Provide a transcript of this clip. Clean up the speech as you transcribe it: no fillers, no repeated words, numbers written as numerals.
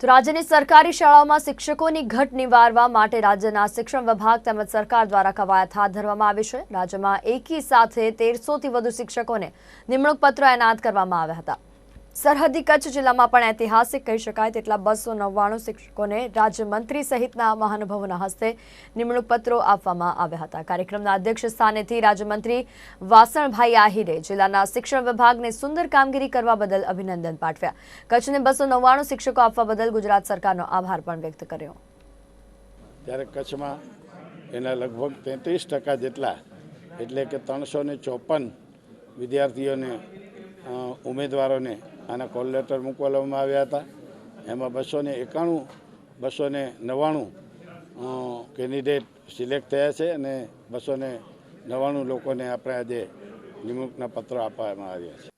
તો રાજ્યની સરકારી શાળાઓમાં શિક્ષકોની ઘટ નિવારવા માટે રાજ્યના શિક્ષણ વિભાગ તેમજ સરકાર દ્વારા કવાયત હાથ ધરવામાં આવી છે। રાજ્યમાં એકી સાથે 1300થી વધુ શિક્ષકોને નિમણૂક પત્રો એનાયત કરવામાં આવ્યા હતા। સરહદી કચ્છ જિલ્લામાં પણ ઐતિહાસિક કહી શકાય તેટલા 299 શિક્ષકોને રાજ્યમંત્રી સહિતના મહાનુભાવોના હસ્તે નિમણૂક પત્રો આપવામાં આવ્યા હતા। કાર્યક્રમના અધ્યક્ષ સ્થાનેથી રાજ્યમંત્રી વાસણભાઈ આહિરે જિલ્લાના શિક્ષણ વિભાગને સુંદર કામગીરી કરવા બદલ અભિનંદન પાઠવ્યા। કચ્છને 299 શિક્ષકો આપવા બદલ ગુજરાત સરકારનો આભાર પણ વ્યક્ત કર્યો। ત્યારે કચ્છમાં એના લગભગ 33% જેટલા એટલે કે 354 વિદ્યાર્થીઓને ઉમેદવારોને આના કોલ લેટર મોકલવામાં આવ્યા હતા। એમાં 299 કેન્ડિડેટ સિલેક્ટ થયા છે અને 299 લોકોને આપણે આજે નિમણૂકના પત્રો આપવામાં આવ્યા છે।